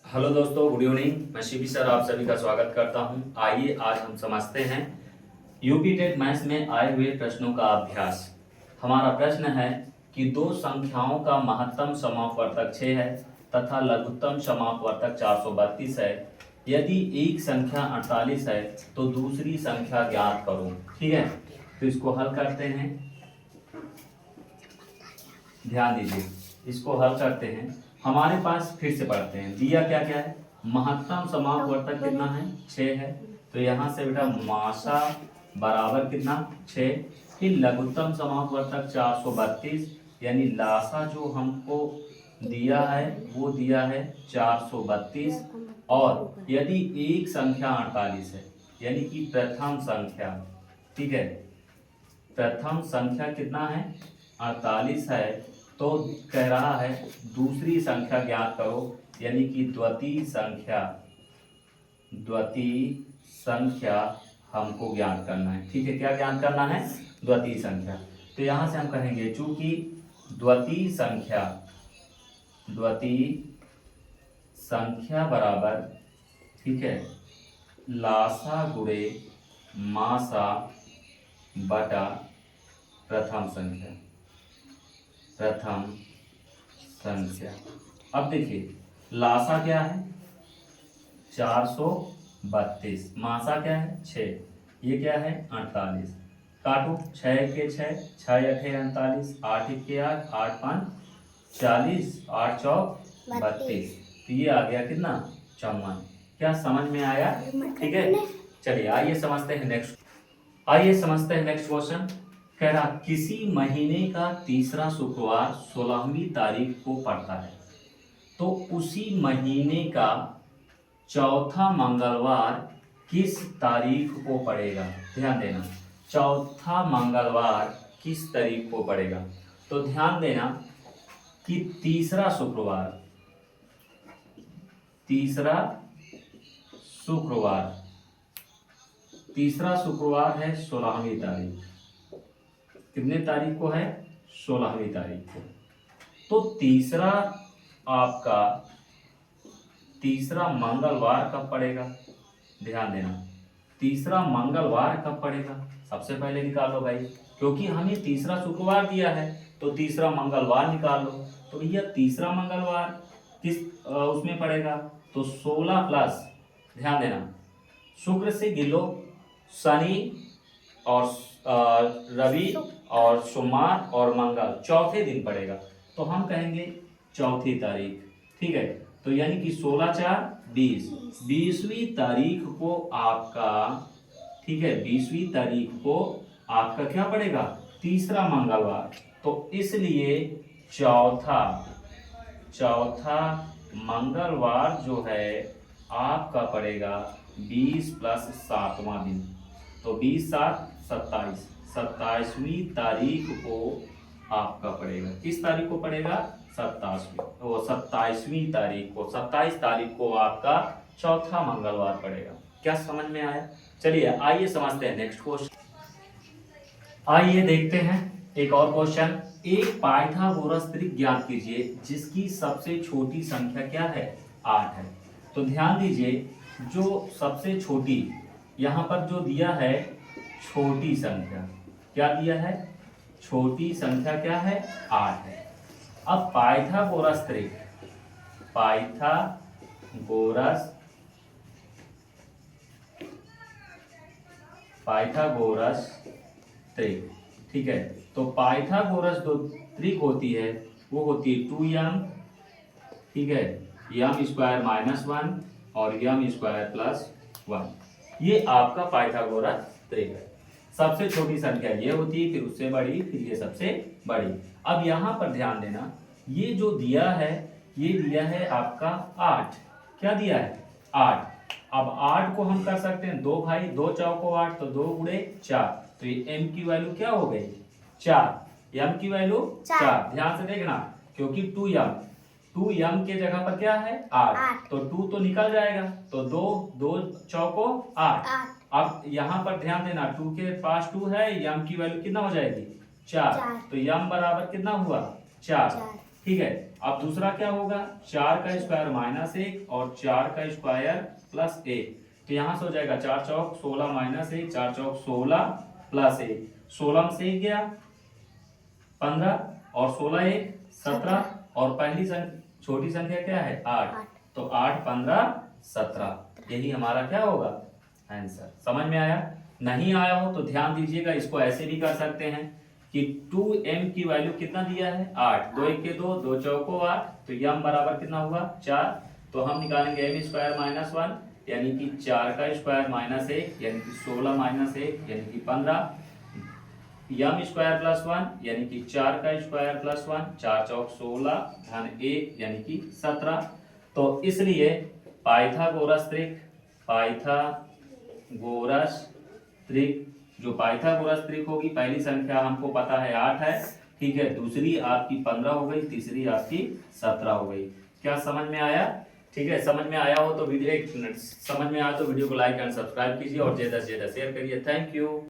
Hello दोस्तों, good evening. मैं Shivi sir आप सभी का स्वागत करता हूं। आइए आज हम समझते हैं यूपी टेट मैथ्स में आए हुए प्रश्नों का अभ्यास। हमारा प्रश्न है कि दो संख्याओं का महत्तम समापवर्तक 6 है तथा लघुत्तम समापवर्तक 432 है। यदि एक संख्या 48 है तो दूसरी संख्या ज्ञात करो। ठीक है, तो इसको हल करते हैं। ध्यान दीजिए, इसको हल करते हैं। हमारे पास फिर से पढ़ते हैं, दिया क्या क्या है। महत्तम समापवर्तक कितना है, 6 है। तो यहाँ से बेटा मासा बराबर कितना, 6। फिर लघुत्तम समापवर्तक 432, यानी लासा जो हमको दिया है वो दिया है 432। और यदि एक संख्या 48 है, यानी कि प्रथम संख्या, ठीक है, प्रथम संख्या कितना है, 48 है, तो कह रहा है दूसरी संख्या ज्ञात करो, यानी कि द्वितीय संख्या हमको ज्ञात करना है। ठीक है, क्या ज्ञात करना है, द्वितीय संख्या। तो यहां से हम कहेंगे चूंकि द्वितीय संख्या बराबर, ठीक है, लासा गुणे मासा बटा प्रथम संख्या। अब देखिए लासा क्या है, 432, मासा क्या है, 6, ये क्या है, 48। काटो, 6 के 6, 6 अठे 48, 8 के 8, 8 5 40, 8 चौक 32। तो ये आ गया कितना, 54। क्या समझ में आया? ठीक है, चलिए आइए समझते हैं नेक्स्ट क्वेश्चन। कह रहा किसी महीने का तीसरा शुक्रवार 16वीं तारीख को पड़ता है, तो उसी महीने का चौथा मंगलवार किस तारीख को पड़ेगा। ध्यान देना, चौथा मंगलवार किस तारीख को पड़ेगा। तो ध्यान देना कि तीसरा शुक्रवार है 16वीं तारीख। कितने तारीख को है, 16वीं तारीख को। तो तीसरा मंगलवार कब पड़ेगा। ध्यान देना, तीसरा मंगलवार कब पड़ेगा, सबसे पहले निकालो भाई, क्योंकि हमें तीसरा शुक्रवार दिया है तो तीसरा मंगलवार निकालो। तो भैया तीसरा मंगलवार किस उसमें पड़ेगा, तो 16 प्लस, ध्यान देना, शुक्र से गिलो, शनि और रवि और सोमवार और मंगल चौथे दिन पड़ेगा। तो हम कहेंगे चौथी तारीख। ठीक है, तो यानी कि 16 4 20, 20वीं तारीख को आपका, ठीक है, 20वीं तारीख को आपका क्या पड़ेगा, तीसरा मंगलवार। तो इसलिए चौथा मंगलवार जो है आपका पड़ेगा 20 प्लस 7वां दिन। तो 20 7 27, 27वीं तारीख को आपका पड़ेगा। किस तारीख को पड़ेगा, 27वीं तारीख को, 27 तारीख को आपका चौथा मंगलवार पड़ेगा। क्या समझ में आया? चलिए आइए समझते हैं नेक्स्ट क्वेश्चन। आइए देखते हैं एक और क्वेश्चन। एक पाइथागोरस त्रिक ज्ञात कीजिए जिसकी सबसे छोटी संख्या क्या है, 8 है। तो ध्यान दीजिए, जो सबसे छोटी यहाँ पर जो दिया है छोटी संख्या, क्या दिया है, छोटी संख्या क्या है, 8 है। अब पाइथागोरस त्रिक, ठीक है। तो पाइथागोरस जो त्रिक होती है वो होती है 2m, ठीक है, m स्क्वायर माइनस 1 और m स्क्वायर प्लस 1। ये आपका पाइथागोरस त्रिक है। सबसे छोटी संख्या ये होती है, फिर उससे बड़ी, फिर ये सबसे बड़ी। अब यहाँ पर ध्यान देना, ये जो दिया है ये दिया है आपका 8। क्या दिया है, 8। अब 8 को हम कर सकते हैं 2 भाई, 2 चौको 8, तो 2 गुणे 4। तो ये m की वैल्यू क्या हो गई, 4। m की वैल्यू 4। ध्यान से देखना, क्योंकि 2m के जगह पर क्या है, 8, तो 2 तो निकल जाएगा, तो 2 चौको 8। अब यहाँ पर ध्यान देना, 2 के पास 2 है, m की वैल्यू कितना हो जाएगी, 4। तो m बराबर कितना हुआ, 4। ठीक है। अब दूसरा क्या होगा, 4 का स्क्वायर माइनस 1 और 4 का स्क्वायर प्लस 1। तो यहाँ से हो जाएगा 4 चौक 16 माइनस 1, 4 चौक 16 प्लस 1, 16 में से 1 गया 15 और 16 1 17, और पहली छोटी संख्या क्या है 8, तो 8 15 17, यही हमारा क्या होगा आंसर। समझ में आया? नहीं आया हो तो ध्यान दीजिएगा, इसको ऐसे भी कर सकते हैं कि 2m की वैल्यू कितना दिया है 8, 2 1 के 2, 2 चौको 8, तो m बराबर कितना हुआ 4। तो हम निकालेंगे m स्क्वायर माइनस 1 यानी कि 4 का स्क्वायर माइनस 1 यानी कि 16 माइनस 1 यानी कि 15, m स्क्वायर प्लस 1 यानी कि 4 का स्क्वायर प्लस 1, 4 चौक 16 धन 1 यानी कि 17। तो इसलिए पाइथागोरस त्रिक जो पाइथागोरस त्रिक होगी, पहली संख्या हमको पता है 8 है, ठीक है, दूसरी आपकी 15 हो गई, तीसरी आपकी 17 हो गई। क्या समझ में आया? ठीक है, समझ में आया हो तो वीडियो, समझ में आया तो वीडियो को लाइक एंड सब्सक्राइब कीजिए और ज्यादा से ज्यादा शेयर करिए। Thank you.